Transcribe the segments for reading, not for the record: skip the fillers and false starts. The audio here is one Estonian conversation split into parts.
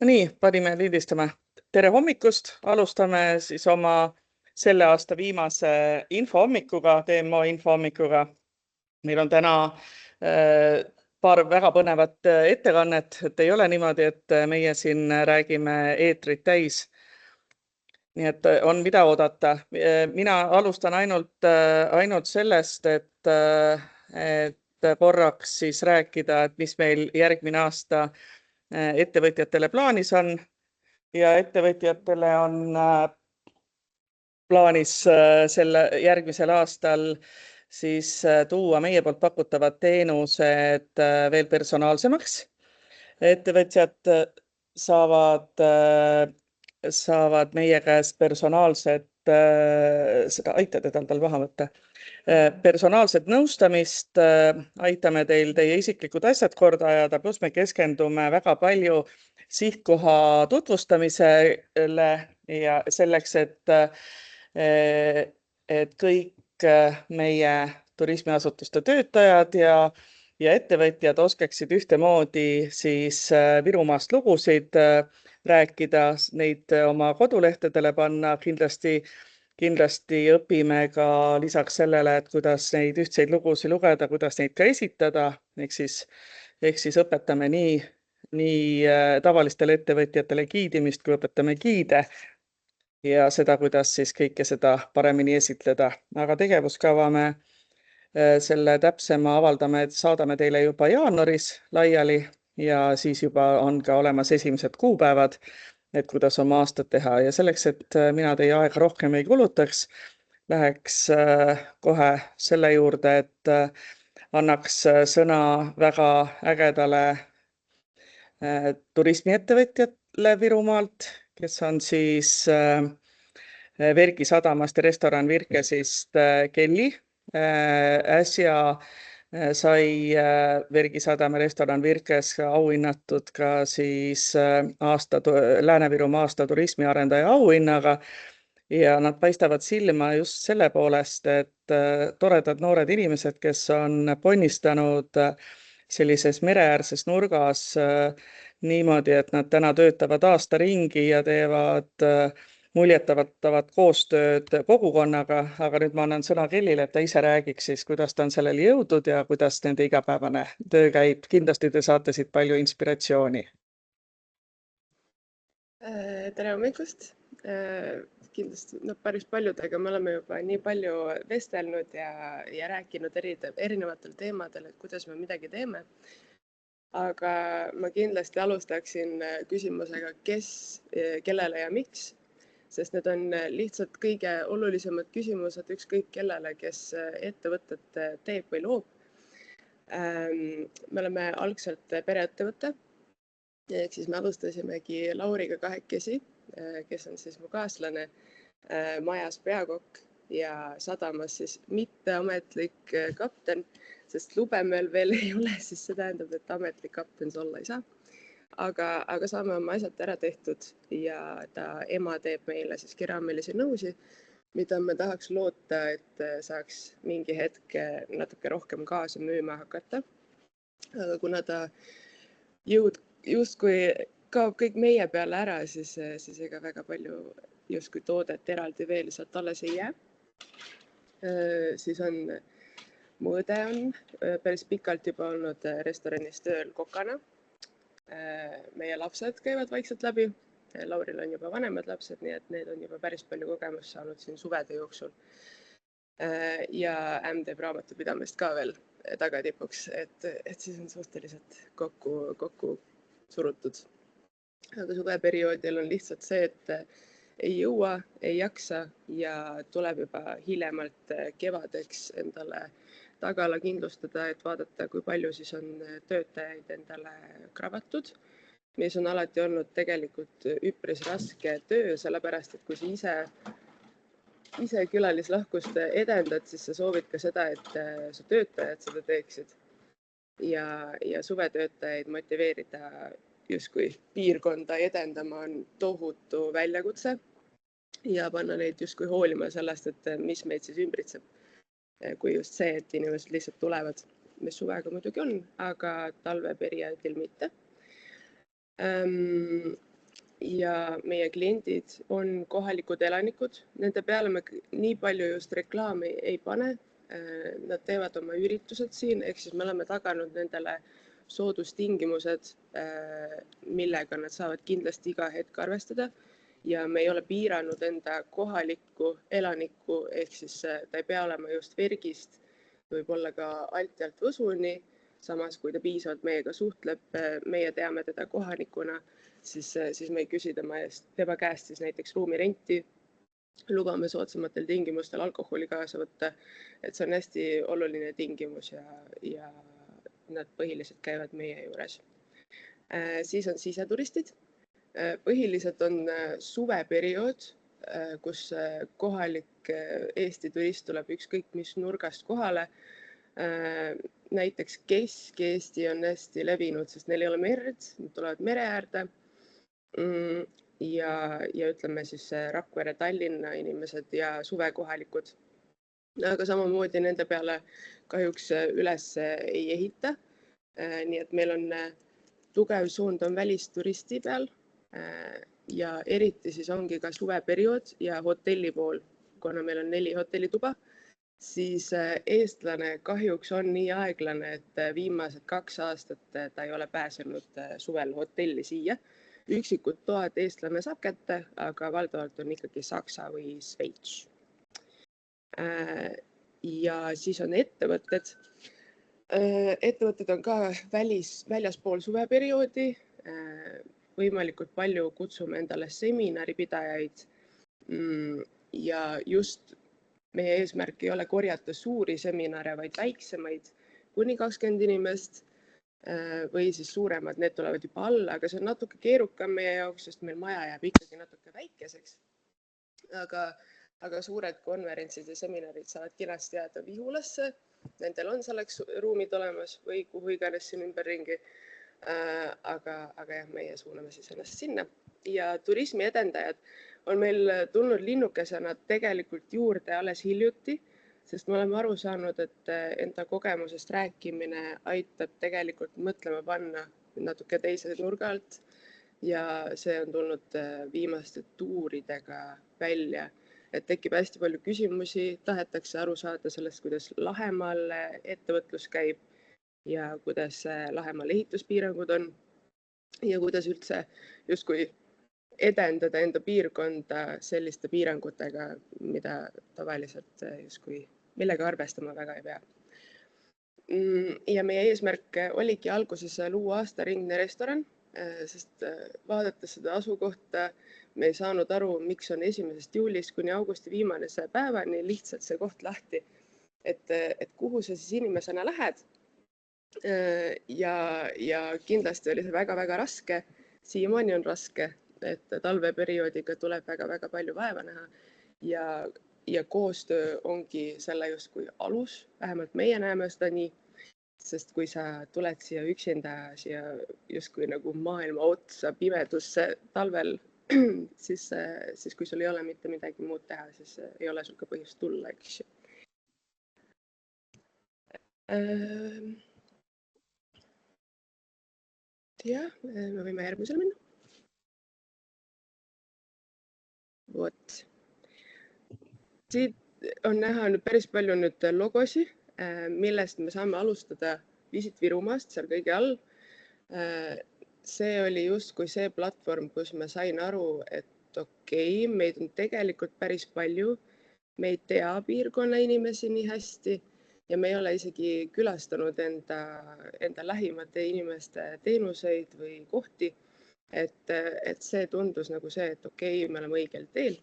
No nii, panime lindistama. Tere hommikust! Alustame siis oma selle aasta viimase infohommikuga, TMO infohommikuga. Meil on täna paar väga põnevat ettekannet, et ei ole niimoodi, et meie siin räägime eetrit täis. Nii et on mida oodata. Mina alustan ainult sellest, et korraks siis rääkida, et mis meil järgmine aasta ettevõtjatele plaanis on. Ja ettevõtjatele on plaanis selle järgmisel aastal siis tuua meie poolt pakutavad teenused veel personaalsemaks. Ettevõtjad saavad meie käest personaalset, aita teda tal maha võtta. Personaalset nõustamist, aitame teil teie isiklikud asjad korda ajada, pluss me keskendume väga palju sihtkoha tutvustamisele ja selleks, et kõik meie turismiasutuste töötajad ja ettevõtjad oskaksid ühtemoodi siis Virumaast lugusid rääkida, neid oma kodulehtedele panna. Kindlasti õpime ka lisaks sellele, et kuidas neid ühtseid lugusid lugeda, kuidas neid ka esitada. Ehk siis õpetame nii tavalistele ettevõtjatele giidimist, kui õpetame giide ja seda, kuidas siis kõike seda paremini esitleda. Aga tegevuskava me selle täpsema avaldame, et saadame teile juba jaanuaris laiali ja siis juba on ka olemas esimesed kuupäevad, et kuidas oma aastat teha. Ja selleks, et mina teie aega rohkem ei kulutaks, läheks kohe selle juurde, et annaks sõna väga ägedale turismiettevõtjale Virumaalt, kes on siis Virgi sadamast ja restoran Virkesist Kelly. Äsja sai Virgi sadama restoran Virkes auhinnatud ka siis Lääne-Virumaa aasta turismiarendaja auhinnaga. Ja nad paistavad silma just selle poolest, et toredad noored inimesed, kes on ponnistanud sellises mereäärses nurgas niimoodi, et nad täna töötavad aasta ringi ja teevad muljetavat koostööd kogukonnaga. Aga nüüd ma annan sõna Kellile, et ta ise räägiks siis, kuidas ta on sellele jõudnud ja kuidas nende igapäevane töö käib. Kindlasti te saate siit palju inspiratsiooni. Tere hommikust! Kindlasti päris paljudega me oleme juba nii palju vestelnud ja rääkinud erinevatel teemadel, et kuidas me midagi teeme. Aga ma kindlasti alustaksin küsimusega, kes, kellele ja miks, sest need on lihtsalt kõige olulisemad küsimused ükskõik kellele, kes ettevõtet teeb või loob. Me oleme algselt pereettevõte, ehk siis me alustasimegi Lauriga kahekesi, kes on siis mu kaaslane, majas peakokk ja sadamas siis mitteametlik kapten, sest lube meil veel ei ole, siis see tähendab, et ametlik kapten see olla ei saa. Aga saame oma asjad ära tehtud ja ema teeb meile siis keraamilisi nõusi, mida me tahaks loota, et saaks mingi hetk natuke rohkem kaasa müüma hakata. Aga kuna ta justkui kaob kõik meie peale ära, siis ega väga palju justkui toodet eraldi veel sealt alles ei jää. Siis on mu õde on päris pikalt juba olnud restoranis tööl kokana. Meie lapsed käivad vaikselt läbi. Lauril on juba vanemad lapsed, nii et need on juba päris palju kogemust saanud siin suvede jooksul. Ja teeb raamatupidamist ka veel tagatipuks, et siis on suhteliselt kokku surutud. Aga suveperioodil on lihtsalt see, et ei jõua, ei jaksa ja tuleb juba hiljemalt kevadeks endale tagala kindlustada, et vaadata, kui palju siis on töötajaid endale kravatud, mis on alati olnud tegelikult üpris raske töö, sellepärast, et kui sa ise külalislahkust edendad, siis sa soovid ka seda, et su töötajad seda teeksid ja suvetöötajaid motiveerida justkui piirkonda edendama on tohutu väljakutse ja panna neid justkui hoolima sellest, et mis meid siis ümbritseb. Kui just see, et inimesed lihtsalt tulevad, mis suvega muidugi on, aga talveperioodil mitte. ja meie kliendid on kohalikud elanikud. Nende peale me nii palju just reklaami ei pane. Nad teevad oma üritused siin, ehk siis me oleme taganud nendele soodustingimused, millega nad saavad kindlasti iga hetk arvestada. Ja me ei ole piiranud enda kohalikku elanikku, ehk siis ta ei pea olema just Vergist, võib olla ka Altjalt Võsuni. Samas, kui ta piisavalt meiega suhtleb, meie teame teda kohanikuna, siis me ei küsi tema käest siis näiteks ruumirenti, lubame soodsamatel tingimustel alkoholi kaasa võtta. Et see on hästi oluline tingimus ja nad põhiliselt käivad meie juures. Siis on siseturistid. Põhiliselt on suveperiood, kus kohalik Eesti turist tuleb ükskõik mis nurgast kohale. Näiteks Kesk-Eesti on hästi levinud, sest neil ei ole merd, nad tulevad mere äärde. Ja ütleme siis Rakvere, Tallinna inimesed ja suvekohalikud. Aga samamoodi nende peale kahjuks üles ei ehita. Nii et meil on tugev suund on välisturisti peal ja eriti siis ongi ka suveperiood ja hotelli pool, kuna meil on 4 hotellituba, siis eestlane kahjuks on nii aeglane, et viimased 2 aastat ta ei ole pääsenud suvel hotelli siia. Üksikud toad eestlane saab kätte, aga valdavalt on ikkagi Saksa või Sveits. Ja siis on ettevõtted. Ettevõtted on ka väljaspool suveperioodi. Võimalikult palju kutsume endale seminaripidajaid ja just meie eesmärk ei ole korjata suuri seminare, vaid väiksemaid kuni 20 inimest või siis suuremad, need tulevad juba alla, aga see on natuke keerukam meie jaoks, sest meil maja jääb ikkagi natuke väikeseks. Aga suured konverentsid ja seminarid saavad kenasti jääda Vihulasse. Nendel on selleks ruumid olemas või kuhu iganes siin ümberringi. Aga jah, meie suuname siis ennast sinna. Ja turismi edendajad on meil tulnud linnukesena tegelikult juurde alles hiljuti, sest me oleme aru saanud, et enda kogemusest rääkimine aitab tegelikult mõtlema panna natuke teise nurga alt. Ja see on tulnud viimaste tuuridega välja. Et tekib hästi palju küsimusi, tahetakse aru saada sellest, kuidas Lahemaal ettevõtlus käib ja kuidas Lahemaal ehituspiirangud on ja kuidas üldse justkui edendada enda piirkonda selliste piirangutega, mida tavaliselt justkui millega arvestama väga ei pea. Ja meie eesmärk oligi alguses luua aastaringne restoran, sest vaadates seda asukohta, me ei saanud aru, miks on 1. juulist kuni augusti viimane päevani lihtsalt see koht lahti, et kuhu sa siis inimesena lähed. Ja kindlasti oli see väga-väga raske. Siiamaani on raske, et talveperioodiga tuleb väga-väga palju vaeva näha ja koostöö ongi selle justkui alus, vähemalt meie näeme seda nii. Sest kui sa tuled siia üksinda siia justkui nagu maailma otsa pimedusse talvel, siis kui sul ei ole mitte midagi muud teha, siis ei ole sul ka põhjust tulla, eks ju. Jah, me võime järgmisele minna. Vot. Siit on näha nüüd päris palju nüüd logosi, millest me saame alustada Visit Virumaast seal kõige all. See oli justkui see platvorm, kus ma sain aru, et okei, meid on tegelikult päris palju. Me ei tea piirkonna inimesi nii hästi ja me ei ole isegi külastanud enda lähimate inimeste teenuseid või kohti. Et see tundus nagu see, et okei, me oleme õigel teel.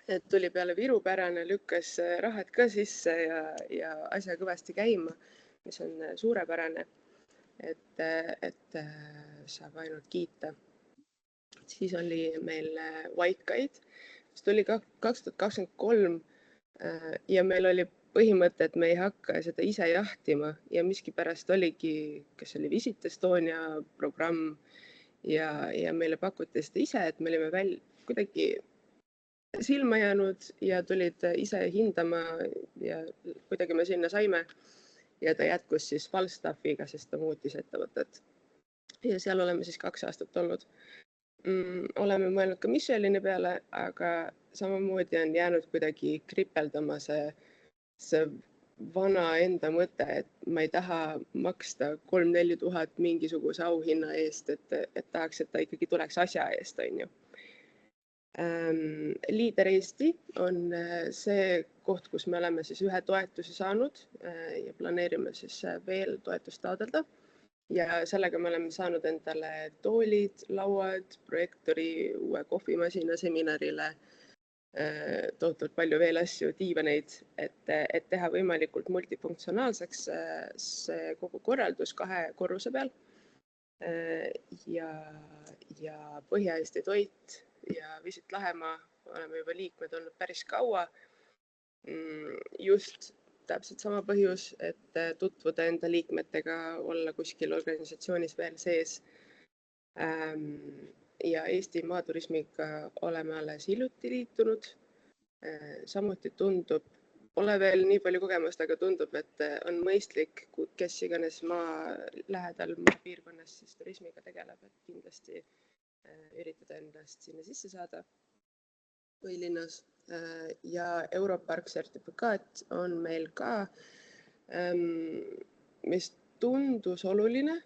Et tuli peale virupärane, lükkas rahad ka sisse ja asja kõvasti käima, mis on suurepärane, et saab ainult kiita. Siis oli meil White Guide, mis tuli 2023 ja meil oli põhimõte, et me ei hakka seda ise jahtima ja miskipärast oligi, kas oli Visit Estonia programm ja meile pakuti seda ise, et me olime kuidagi silma jäänud ja tulid ise hindama ja kuidagi me sinna saime ja ta jätkus siis Falstaffiga, sest ta muutis ettevõtet. Ja seal oleme siis 2 aastat olnud. oleme mõelnud ka Michelini peale, aga samamoodi on jäänud kuidagi kripeldama see vana enda mõte, et ma ei taha maksta 3-4 tuhat mingisuguse auhinna eest, et tahaks, et ta ikkagi tuleks asja eest, on ju. Liider Eesti on see koht, kus me oleme siis ühe toetuse saanud ja planeerime siis veel toetust taotleda. Ja sellega me oleme saanud endale toolid, lauad, projektori, uue kohvimasina seminarile, tohutult palju veel asju, diivaneid, et teha võimalikult multifunktsionaalseks see kogu korraldus 2 korruse peal. Ja Põhja-Eesti toit ja Visit Lahemaa oleme juba liikmed olnud päris kaua. Just täpselt sama põhjus, et tutvuda enda liikmetega, olla kuskil organisatsioonis veel sees. Ja Eesti maaturismiga oleme alles hiljuti liitunud. Samuti tundub, pole veel nii palju kogemust, aga tundub, et on mõistlik, kes iganes maa lähedal maapiirkonnas siis turismiga tegeleb, et kindlasti üritada endast sinna sisse saada põhilinnas. Ja Europark sertifikaat on meil ka, mis tundus oluline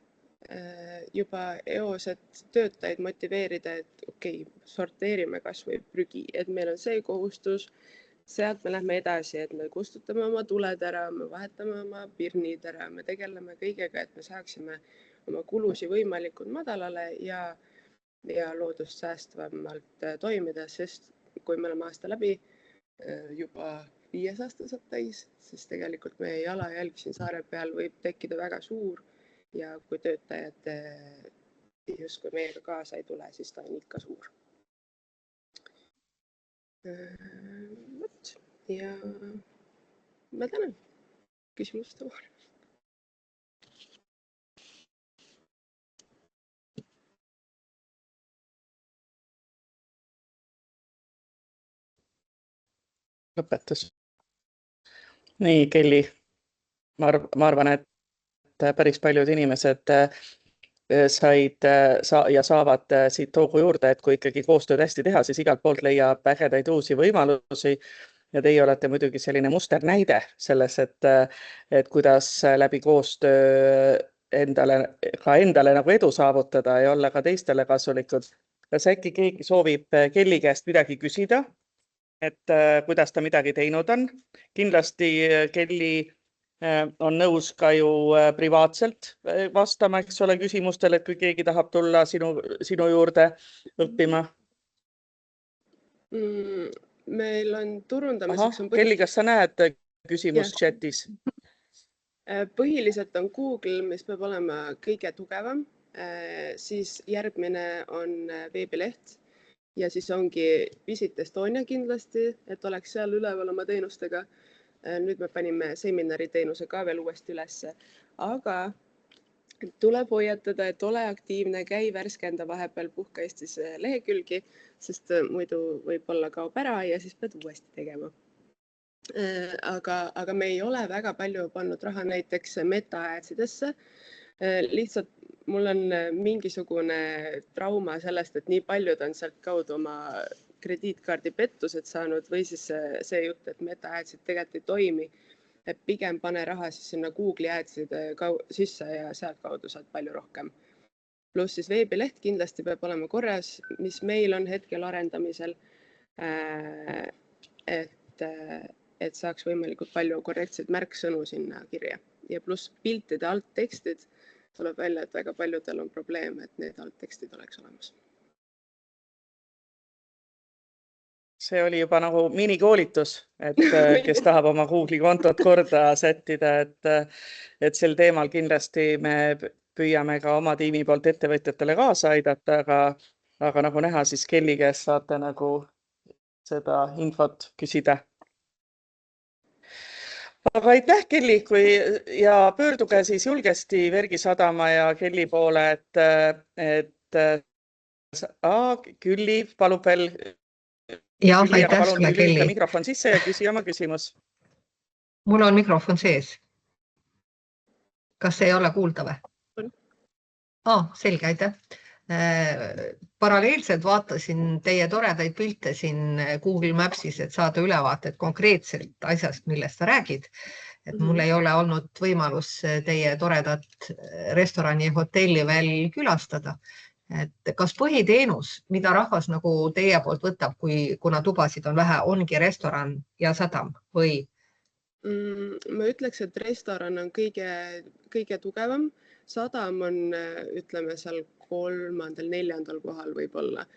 juba EOS-et töötajaid motiveerida, et okei, sorteerime kas või prügi, et meil on see kohustus, sealt me lähme edasi, et me kustutame oma tuled ära, me vahetame oma pirnid ära, me tegeleme kõigega, et me saaksime oma kulusi võimalikult madalale ja loodust säästvamalt toimida, sest kui me oleme aasta läbi, juba 5 aasta saab täis, siis tegelikult meie jalajälg siin saare peal võib tekkida väga suur ja kui töötajad justkui meiega kaasa ei tule, siis ta on ikka suur. Ja ma tänan küsimuste voor. Lõpetus. Nii, Kelly, ma arvan, et päris paljud inimesed saavad siit toogu juurde, et kui ikkagi koostööd hästi teha, siis igalt poolt leiab ägedaid uusi võimalusi ja teie olete muidugi selline musternäide selles, et kuidas läbi koostöö endale nagu edu saavutada ja olla ka teistele kasulikud. Kas äkki keegi soovib Kelly käest midagi küsida, et kuidas ta midagi teinud on? Kindlasti Kelly on nõus ka ju privaatselt vastama, eks ole, küsimustele, et kui keegi tahab tulla sinu juurde õppima. Meil on turundamiseks... Kelly, kas sa näed küsimust chatis? Põhiliselt on Google, mis peab olema kõige tugevam. Siis järgmine on veebileht ja siis ongi Visit Estonia kindlasti, et oleks seal üleval oma teenustega. Nüüd me panime seminari teenuse ka veel uuesti ülesse, aga tuleb hoiatada, et ole aktiivne, käi värskenda vahepeal Puhka Eestis lehekülgi, sest muidu võib-olla kaob ära ja siis pead uuesti tegema. Aga me ei ole väga palju pannud raha näiteks meta-adsidesse. Lihtsalt mul on mingisugune trauma sellest, et nii paljud on sealt kaudu oma krediitkaardi pettused saanud või siis see jutt, et meta-adsid tegelikult ei toimi. Et pigem pane raha siis sinna Google'i adsid sisse ja sealt kaudu saad palju rohkem. Pluss siis veebileht kindlasti peab olema korras, mis meil on hetkel arendamisel, et saaks võimalikult palju korrektseid märksõnu sinna kirja. Ja pluss piltide alttekstid tuleb välja, et väga paljudel on probleem, et need alttekstid oleks olemas. See oli juba nagu minikoolitus, et kes tahab oma Google'i kontot korda sättida, et sel teemal kindlasti me püüame ka oma tiimi poolt ettevõtjatele kaasa aidata, aga nagu näha, siis Kelly käest saate nagu seda infot küsida. Aga aitäh, Kelly, ja pöörduge siis julgesti Vergi Sadama ja Kelly poole, et Külli palub veel. Ja, aitäh sulle, Kelly. Mikrofon sisse ja küsi oma küsimus. Mul on mikrofon sees. Kas ei ole kuulda või? Selge, aitäh. Paralleelselt vaatasin teie toredaid pilte siin Google Mapsis, et saada ülevaatet konkreetselt asjast, millest sa räägid. Et mul ei ole olnud võimalus teie toredat restorani ja hotelli veel külastada. Et kas põhiteenus, mida rahvas nagu teie poolt võtab, kuna tubasid on vähe, ongi restoran ja sadam või? Ma ütleks, et restoran on kõige tugevam. Sadam on, ütleme, seal 3., 4. kohal võib-olla.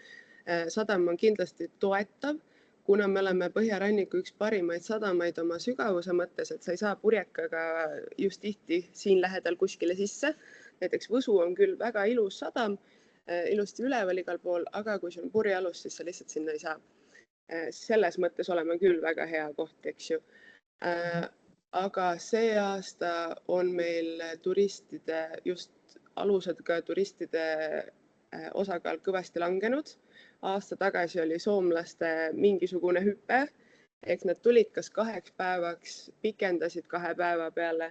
Sadam on kindlasti toetav, kuna me oleme Põhjaranniku üks parimaid sadamaid oma sügavuse mõttes, et sa ei saa purjekaga just tihti siin lähedal kuskile sisse. Näiteks Võsu on küll väga ilus sadam, ilusti üleval igal pool, aga kui sul on purjealus, siis sa lihtsalt sinna ei saa. Selles mõttes oleme küll väga hea koht, eks ju. Aga see aasta on meil turistide, just alusega turistide osakaal kõvasti langenud. Aasta tagasi oli soomlaste mingisugune hüpe, eks nad tulid kas 2 päevaks, pikendasid 2 päeva peale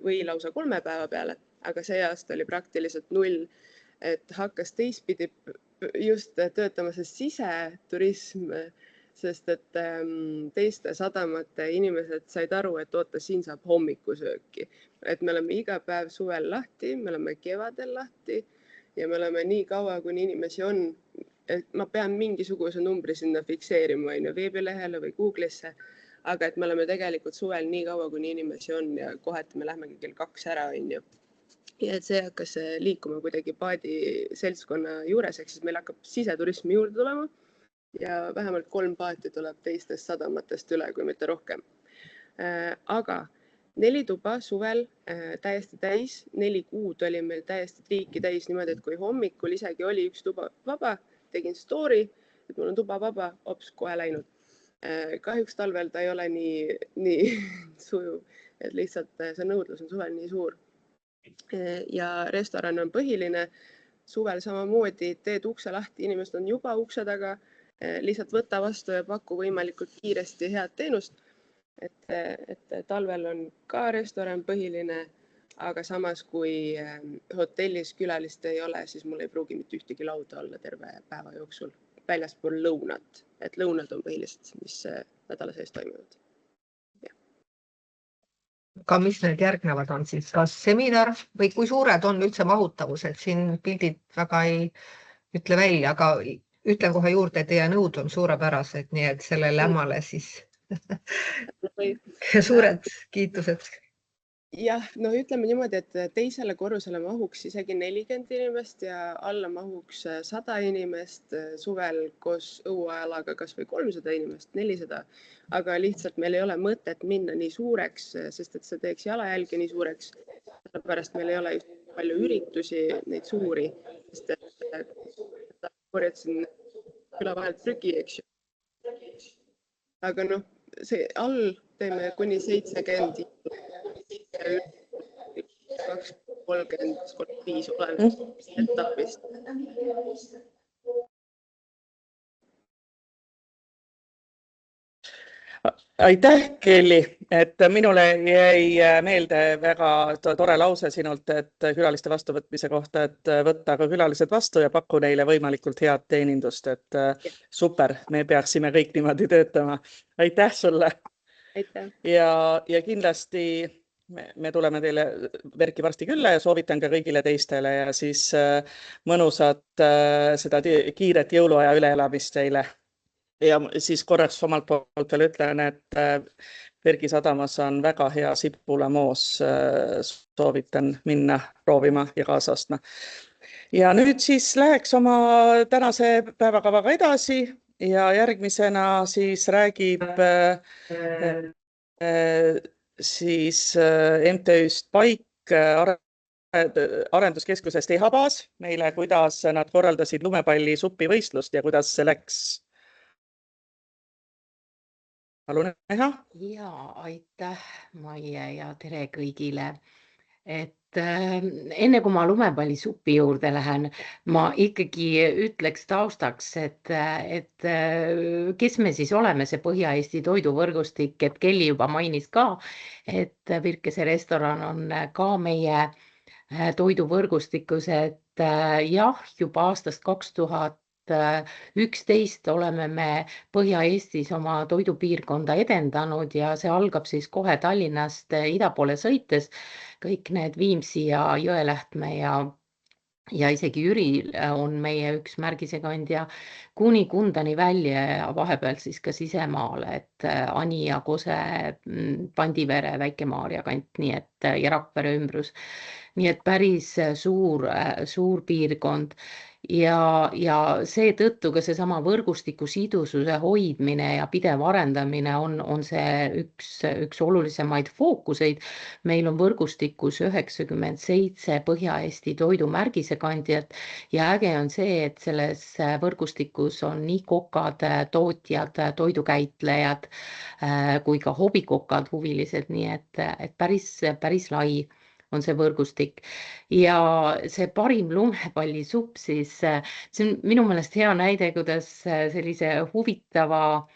või lausa 3 päeva peale, aga see aasta oli praktiliselt 0, et hakkas teistpidi just töötama see siseturism, sest et teiste sadamate inimesed said aru, et oota, siin saab hommikusööki. Et me oleme iga päev suvel lahti, me oleme kevadel lahti ja me oleme nii kaua, kuni inimesi on. Et ma pean mingisuguse numbri sinna fikseerima veebilehele või Google'isse, aga et me oleme tegelikult suvel nii kaua, kuni inimesi on ja kohati me lähmegi kell 2 ära. Ja et see hakkas liikuma kuidagi paadi seltskonna juures, ehk siis meil hakkab siseturismi juurde tulema ja vähemalt 3 paati tuleb teistest sadamatest üle, kui mitte rohkem. Aga 4 tuba suvel täiesti täis, 4 kuud oli meil täiesti triiki täis niimoodi, et kui hommikul isegi oli 1 tuba vaba, tegin story, et mul on tuba vaba, hops, kohe läinud. Kahjuks talvel ta ei ole nii sujuv, et lihtsalt see nõudlus on suvel nii suur. Ja restoran on põhiline, suvel samamoodi teed ukse lahti, inimesed on juba ukse taga, lihtsalt võta vastu ja paku võimalikult kiiresti head teenust. Et talvel on ka restoran põhiline, aga samas kui hotellis külalist ei ole, siis mul ei pruugi mitte ühtegi lauda olla terve päeva jooksul väljaspool lõunat. Et lõunad on põhilised, mis nädala sees toimuvad. Ka mis need järgnevad on siis? Kas seminar või kui suured on üldse mahutavused? Siin pildid väga ei ütle välja, aga ütlen kohe juurde, et teie nõud on suurepärased, nii et selle lämmale siis suured kiitused. Jah, no ütleme niimoodi, et teisele korrusele mahuks isegi 40 inimest ja alla mahuks 100 inimest, suvel koos õuajalaga kas või 300 inimest, 400. Aga lihtsalt meil ei ole mõtet minna nii suureks, sest et see teeks jalajälgi nii suureks. Sellepärast meil ei ole palju üritusi, neid suuri, sest et korjatsin küla vahelt prügi, eks ju. Aga noh, see all teeme kuni 70 2, 30, 35 olemas etapist. Aitäh, Kelly, et minule jäi meelde väga tore lause sinult, et külaliste vastuvõtmise kohta, et võtta ka külalised vastu ja paku neile võimalikult head teenindust, et super, me peaksime kõik niimoodi töötama. Aitäh sulle. Aitäh. Ja kindlasti me tuleme teile Verki varsti külla ja soovitan ka kõigile teistele ja siis mõnusat seda kiiret jõuluaja üleelamist teile. Ja siis korraks omalt poolt veel ütlen, et Verki sadamas on väga hea sipulamoos, soovitan minna proovima ja kaasa ostma. Ja nüüd siis läheks oma tänase päevakavaga edasi ja järgmisena siis räägib siis MTÜ-st Paik arenduskeskusest Ehabaas meile, kuidas nad korraldasid lumepalli supivõistlust ja kuidas see läks. Palun, Eha. Ja, aitäh, Maie ja tere kõigile. Et enne kui ma lumepallisupi juurde lähen, ma ikkagi ütleks taustaks, et kes me siis oleme, see Põhja-Eesti toiduvõrgustik, et Kelly juba mainis ka, et Virkese restoran on ka meie toiduvõrgustikus, et jah, juba aastast 2011 oleme me Põhja-Eestis oma toidupiirkonda edendanud ja see algab siis kohe Tallinnast ida poole sõites. Kõik need Viimsi ja Jõelähtme ja isegi Jüri on meie üks märgisekandja kuni Kundani välja ja vahepeal siis ka sisemaale, et Anija, Kose, Pandivere, Väike-Maarja kant, nii et ja Rakvere ümbrus. Nii et päris suur piirkond ja seetõttu ka seesama võrgustiku sidususe hoidmine ja pidev arendamine on see üks olulisemaid fookuseid. Meil on võrgustikus 97 Põhja-Eesti toidumärgisekandjat ja äge on see, et selles võrgustikus on nii kokad, tootjad, toidukäitlejad kui ka hobikokad, huvilised, nii et päris lai on see võrgustik. Ja see parim lumepallisupp siis, see on minu meelest hea näide, kuidas sellise huvitava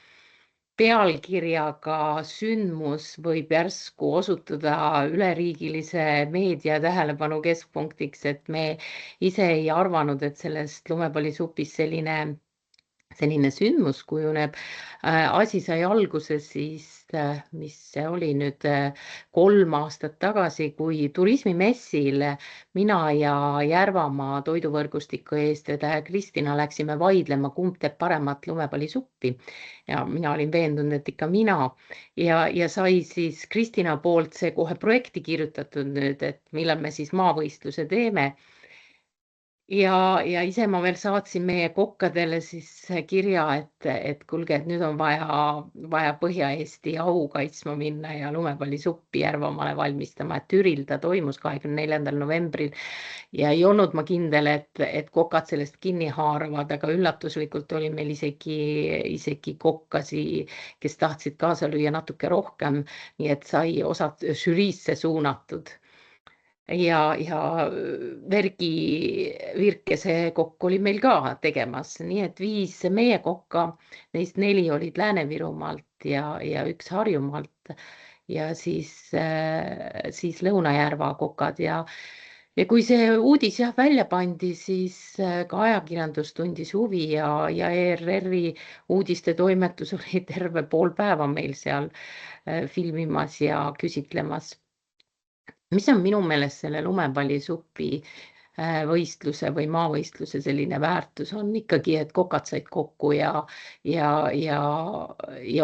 pealkirjaga sündmus võib järsku osutuda üleriigilise meedia tähelepanu keskpunktiks, et me ise ei arvanud, et sellest lumepallisupist selline sündmus kujuneb. Asi sai alguse siis, mis see oli nüüd 3 aastat tagasi, kui turismimessil mina ja Järvamaa toiduvõrgustiku eestvedaja Kristina läksime vaidlema, kumb teeb paremat lumepallisuppi. Ja mina olin veendunud, et ikka mina. Ja sai siis Kristina poolt see kohe projekti kirjutatud nüüd, et millal me siis maavõistluse teeme. Ja ise ma veel saatsin meie kokkadele siis kirja, et kuulge, et nüüd on vaja Põhja-Eesti au kaitsma minna ja lumepallisuppi Järvamaale valmistama, et Türil ta toimus 24. novembril ja ei olnud ma kindel, et kokad sellest kinni haaravad, aga üllatuslikult oli meil isegi kokkasi, kes tahtsid kaasa lüüa natuke rohkem, nii et sai osad žüriisse suunatud. Ja Vergi Virkese kokk oli meil ka tegemas, nii et 5 meie kokka, neist 4 olid Lääne-Virumaalt ja 1 Harjumaalt ja siis Lõunajärva kokad ja kui see uudis välja pandi, siis ka ajakirjandus tundis huvi ja ERR-i uudistetoimetus oli terve pool päeva meil seal filmimas ja küsitlemas. Mis on minu meelest selle lumepallisupi võistluse või maavõistluse selline väärtus on ikkagi, et kokad said kokku ja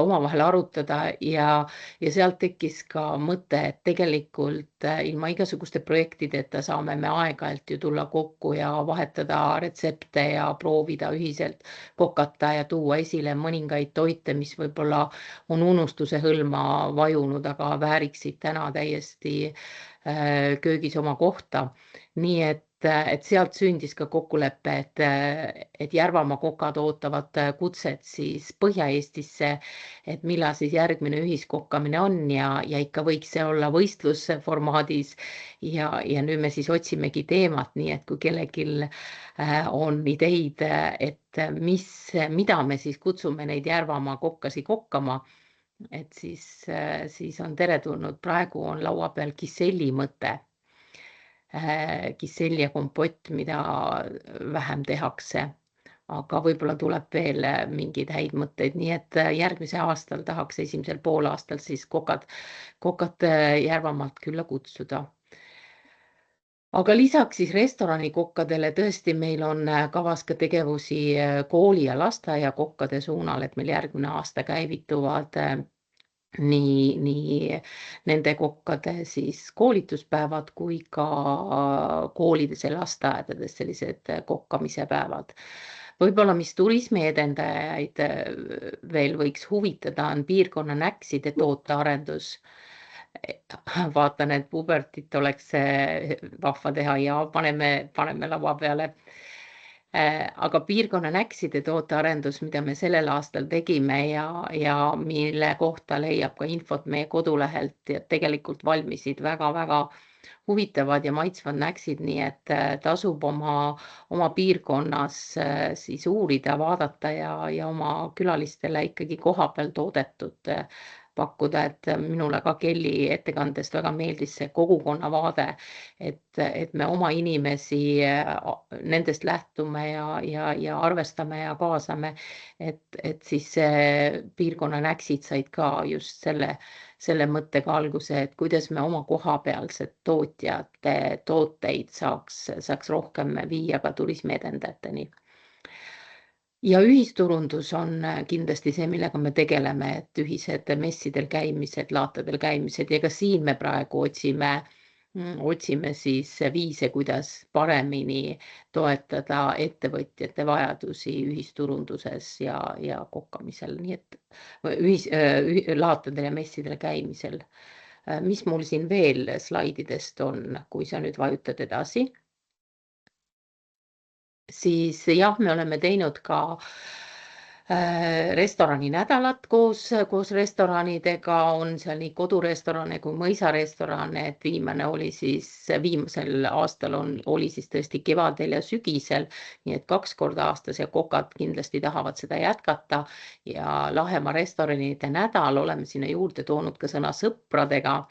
omavahel arutada ja sealt tekkis ka mõte, et tegelikult ilma igasuguste projektideta saame me aeg-ajalt ju tulla kokku ja vahetada retsepte ja proovida ühiselt kokata ja tuua esile mõningaid toite, mis võib-olla on unustuse hõlma vajunud, aga vääriksid täna täiesti köögis oma kohta. Nii et sealt sündis ka kokkulepe, et Järvamaa kokad ootavad kutset siis Põhja-Eestisse, et millal siis järgmine ühiskokkamine on ja ikka võiks see olla võistlusformaadis ja nüüd me siis otsimegi teemat, nii et kui kellelgi on ideid, et mida me siis kutsume neid Järvamaa kokkasi kokkama, et siis on teretulnud. Praegu on laua peal kiselli mõte. Kisell ja kompott, mida vähem tehakse, aga võib-olla tuleb veel mingeid häid mõtteid, nii et järgmise aastal tahaks esimesel poolaastal siis kokad Järvamaalt külla kutsuda. Aga lisaks siis restorani-kokkadele tõesti meil on kavas ka tegevusi kooli- ja lasteaiakokkade suunal, et meil järgmine aasta käivituvad nii nende kokkade siis koolituspäevad kui ka koolides ja lasteaedades sellised kokkamise päevad. Võib-olla mis turismi edendajaid veel võiks huvitada, on piirkonna näkside tootearendus. Vaatan, et pubertit oleks vahva teha ja paneme laua peale. Aga piirkonna näkside tootearendus, mida me sellel aastal tegime ja mille kohta leiab ka infot meie kodulehelt ja tegelikult valmisid väga-väga huvitavad ja maitsvad näksid, nii et tasub oma piirkonnas siis uurida, vaadata ja oma külalistele ikkagi kohapeal toodetud pakkuda, et minule ka Kelly ettekandest väga meeldis see kogukonna vaade, et me oma inimesi nendest lähtume ja arvestame ja kaasame, et siis piirkonna näksid said ka just selle mõttega alguse, et kuidas me oma kohapealsed tootjate tooteid saaks rohkem viia ka turismiedendajateni. Ja ühisturundus on kindlasti see, millega me tegeleme, et ühised messidel käimised, laatadel käimised ja ka siin me praegu otsime siis viise, kuidas paremini toetada ettevõtjate vajadusi ühisturunduses ja kokkamisel, nii et laatadel ja messidel käimisel. Mis mul siin veel slaididest on, kui sa nüüd vajutad edasi? Siis jah, me oleme teinud ka restorani nädalat koos restoranidega, on seal nii kodurestorane kui mõisarestorane, et viimane oli siis, viimasel aastal oli siis tõesti kevadel ja sügisel, nii et 2 korda aastas ja kokad kindlasti tahavad seda jätkata ja Lahemaa restoranide nädal oleme sinna juurde toonud ka sõna sõpradega.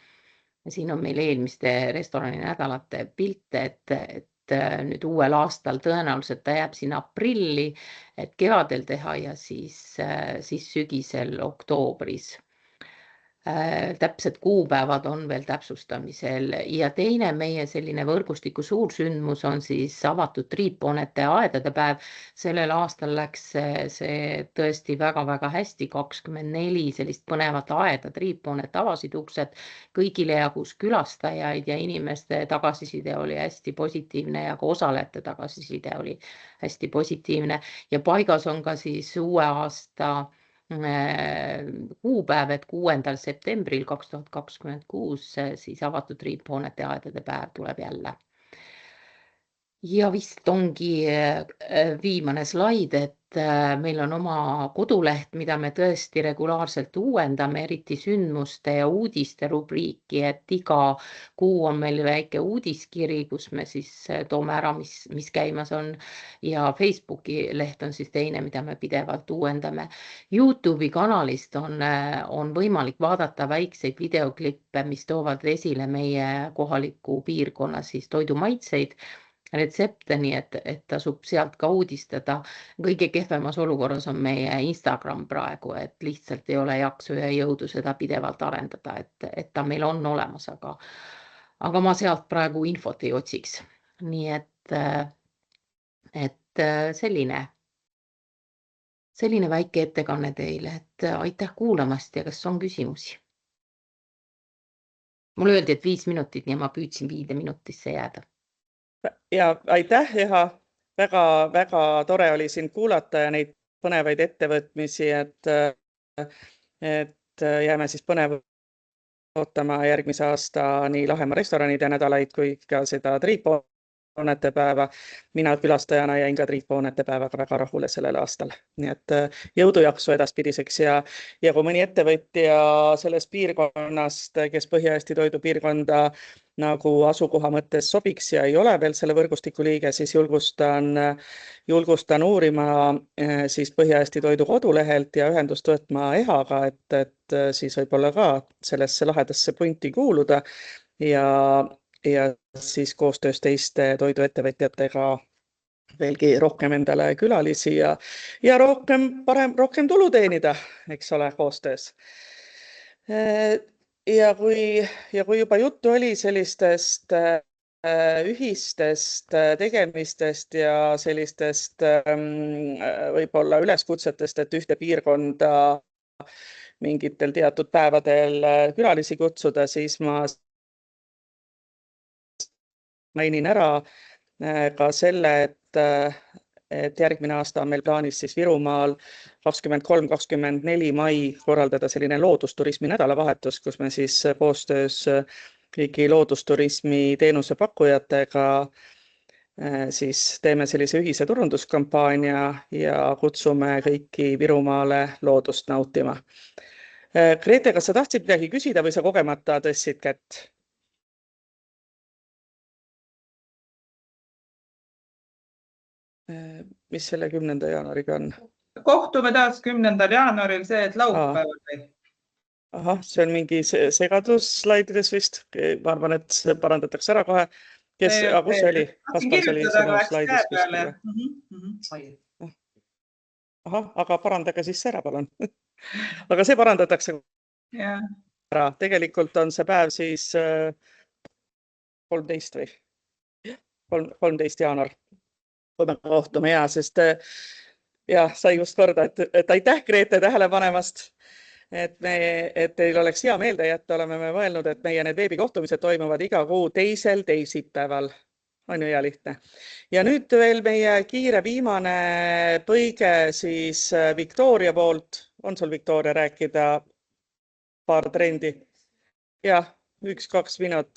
Siin on meil eelmiste restorani nädalate pilte, et nüüd uuel aastal tõenäoliselt ta jääb sinna aprilli, et kevadel teha ja siis sügisel oktoobris. Täpsed kuupäevad on veel täpsustamisel ja teine meie selline võrgustiku suursündmus on siis avatud triiphoonete ja aedade päev. Sellel aastal läks see tõesti väga-väga hästi, 24 sellist põnevat aeda triiphoonet avasid uksed, kõigile jagus külastajaid ja inimeste tagasiside oli hästi positiivne ja ka osalejate tagasiside oli hästi positiivne ja paigas on ka siis uue aasta kuupäev, et 6. septembril 2026 siis avatud triiphoonete ja aedade päev tuleb jälle. Ja vist ongi viimane slaid, et meil on oma koduleht, mida me tõesti regulaarselt uuendame, eriti sündmuste ja uudiste rubriiki, et iga kuu on meil väike uudiskiri, kus me siis toome ära, mis käimas on ja Facebooki leht on siis teine, mida me pidevalt uuendame. YouTube'i kanalist on võimalik vaadata väikseid videoklippe, mis toovad esile meie kohaliku piirkonna siis toidumaitseid, retsepte, nii et tasub sealt ka uudistada. Kõige kehvemas olukorras on meie Instagram praegu, et lihtsalt ei ole jaksu ja jõudu seda pidevalt arendada, et ta meil on olemas, aga ma sealt praegu infot ei otsiks. Nii et selline väike ettekanne teile, et aitäh kuulamast ja kas on küsimusi? Mulle öeldi, et 5 minutit ja ma püüdsin 5 minutisse jääda. Ja aitäh, Eha. Väga tore oli sind kuulata ja neid põnevaid ettevõtmisi, et jääme siis põnev ootama järgmise aasta nii Lahemaa restoranide nädalaid kui ka seda triiphoonete päeva. Mina külastajana jäin ka triiphoonete päevaga väga rahule sellel aastal. Nii et jõudu jaksu edaspidiseks ja kui mõni ettevõtja sellest piirkonnast, kes Põhja-Eesti toidupiirkonda nagu asukoha mõttes sobiks ja ei ole veel selle võrgustiku liige, siis julgustan uurima siis Põhja-Eesti toidu kodulehelt ja ühendust võtma Ehaga, et siis võib-olla ka sellesse lahedasse punti kuuluda ja siis koostöös teiste toiduettevõtjatega veelgi rohkem endale külalisi ja rohkem tulu teenida, eks ole, koostöös. Ja kui juba juttu oli sellistest ühistest tegemistest ja sellistest võib-olla üleskutsetest, et ühte piirkonda mingitel teatud päevadel külalisi kutsuda, siis ma mainin ära ka selle, et järgmine aasta on meil plaanis siis Virumaal 23-24 mai korraldada selline loodusturismi nädalavahetus, kus me siis koostöös kõigi loodusturismi teenuse pakkujatega siis teeme sellise ühise turunduskampaania ja kutsume kõiki Virumaale loodust nautima. Grete, kas sa tahtsid midagi küsida või sa kogemata tõstsid kätt? Mis selle 10. jaanuariga on? Kohtume taas 10. jaanuaril, see, et laupäeval või? Ahah, see on mingi segadus slaidides vist. Ma arvan, et see parandatakse ära kohe. Kus see oli? Kaspar, see oli sinu slaidis kuskil või? Ahah, aga parandage siis see ära, palun. Aga see parandatakse ära. Tegelikult on see päev siis 13 või? 13 jaanuar. Kui me kohtume sest sai just korda, et aitäh, Grete, tähele panemast. Et teil oleks hea meelde jätta, oleme me mõelnud, et meie need veebikohtumised toimuvad iga kuu teisel teisipäeval. On ju hea lihtne. Ja nüüd veel meie kiire viimane põige siis Victoria poolt. On sul, Victoria, rääkida paar trendi? Jah, 1-2 minut.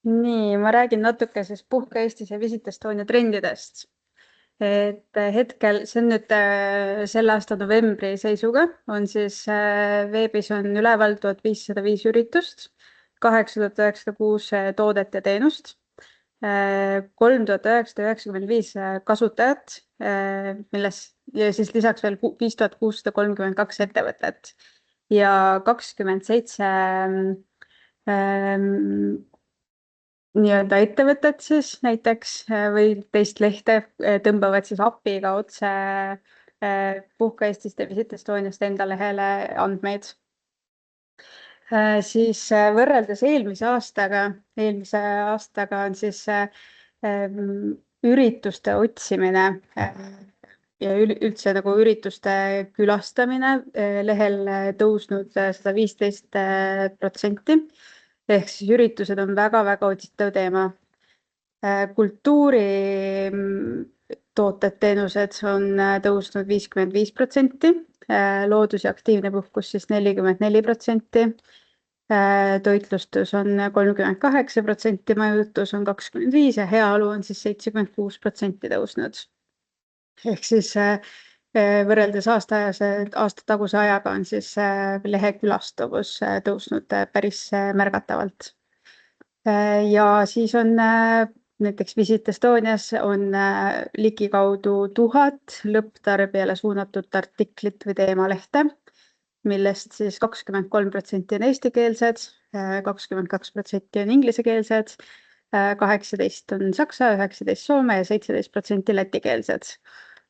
Nii, ma räägin natuke siis Puhka Eestis ja Visit Estonia trendidest. Et hetkel, see on nüüd selle aasta novembri seisuga, on siis veebis on üleval 1505 üritust, 8906 toodet ja teenust, 3995 kasutajat, ja siis lisaks veel 5632 ettevõtet ja 27 nii-öelda ettevõtted siis näiteks või teist lehte tõmbavad siis API-ga otse Puhka Eestist ja Visit Estoniast enda lehele andmeid. Siis võrreldes eelmise aastaga on siis ürituste otsimine ja üldse nagu ürituste külastamine lehel tõusnud 115%. Ehk siis üritused on väga-väga otsitav teema. Kultuuritooted, teenused on tõusnud 55%, loodus ja aktiivne puhkus siis 44%, toitlustus on 38%, majutus on 25% ja heaolu on siis 76% tõusnud. Ehk siis võrreldes aastataguse ajaga on siis lehe külastavus tõusnud päris märgatavalt. Ja siis on näiteks Visit Estonias on ligikaudu 1000 lõpptarbijale suunatud artiklit või teemalehte, millest siis 23% on eestikeelsed, 22% on inglisekeelsed, 18% on saksa, 19% soome ja 17% lätikeelsed.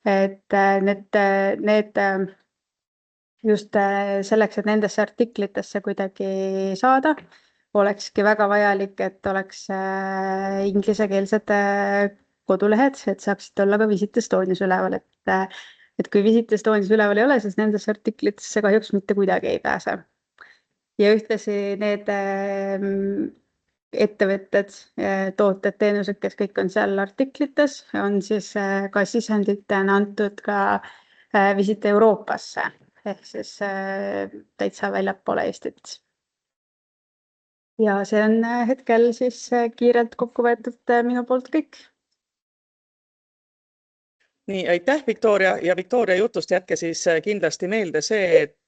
Et need just selleks, et nendesse artiklitesse kuidagi saada, olekski väga vajalik, et oleks inglisekeelsed kodulehed, et saaksid olla ka Visit Estonias üleval. Et kui Visit Estonias üleval ei ole, siis nendesse artiklitesse kahjuks mitte kuidagi ei pääse. Ja ühtlasi need ettevõtted, tooted, teenused, kes kõik on seal artiklites, on siis ka sisenditena antud ka Visit Euroopasse, ehk siis täitsa väljapoole Eestit. Ja see on hetkel siis kiirelt kokku võetud minu poolt kõik. Nii, aitäh, Victoria. Ja Victoria jutust jätke siis kindlasti meelde see, et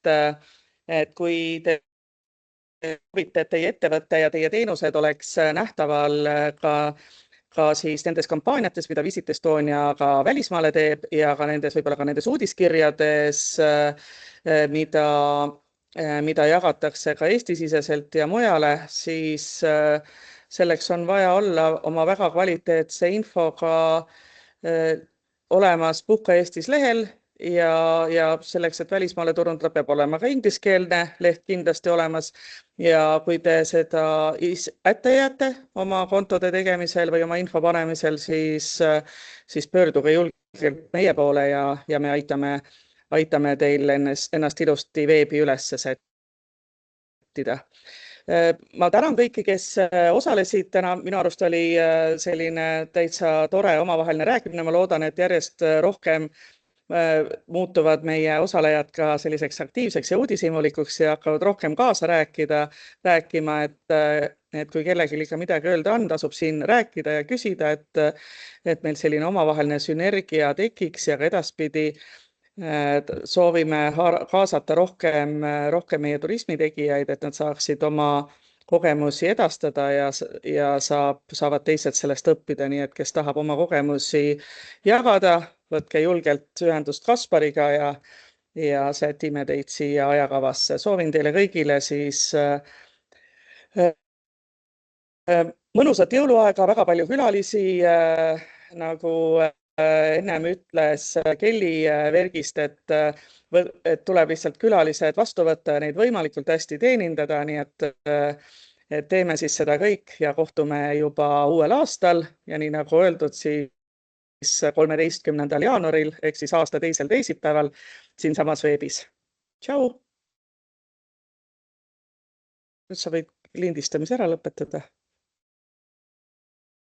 kui te soovite, et teie ettevõtte ja teie teenused oleks nähtaval ka siis nendes kampaaniates, mida Visit Estonia ka välismaale teeb ja ka nendes võib-olla ka nendes uudiskirjades, mida jagatakse ka Eesti-siseselt ja mujale, siis selleks on vaja olla oma väga kvaliteetse infoga olemas Puhka Eestis lehel ja selleks, et välismaale turundada, peab olema ka ingliskeelne leht kindlasti olemas. Ja kui te seda ette jääte oma kontode tegemisel või oma info panemisel, siis pöörduge julgelt meie poole ja me aitame teil ennast ilusti veebi üles sättida. Ma tänan kõiki, kes osalesid täna. Minu arust oli selline täitsa tore omavaheline rääkimine. Ma loodan, et järjest rohkem muutuvad meie osalejad ka selliseks aktiivseks ja uudishimulikuks ja hakkavad rohkem kaasa rääkima, et kui kellelgi ikka midagi öelda on, tasub siin rääkida ja küsida, et meil selline omavaheline sünergia tekiks ja ka edaspidi soovime kaasata rohkem meie turismitegijaid, et nad saaksid oma kogemusi edastada ja saavad teised sellest õppida, nii et kes tahab oma kogemusi jagada, võtke julgelt ühendust Kaspariga ja sätime teid siia ajakavasse. Soovin teile kõigile siis mõnusat jõuluaega, väga palju külalisi, nagu ennem ütles Kelly Vergist, et tuleb lihtsalt külalised vastu võtta ja neid võimalikult hästi teenindada, nii et teeme siis seda kõik ja kohtume juba uuel aastal ja nii nagu öeldud, siis 13. jaanuaril ehk siis aasta teisel teisipäeval siinsamas veebis. Tšau! Nüüd sa võid lindistamise ära lõpetada.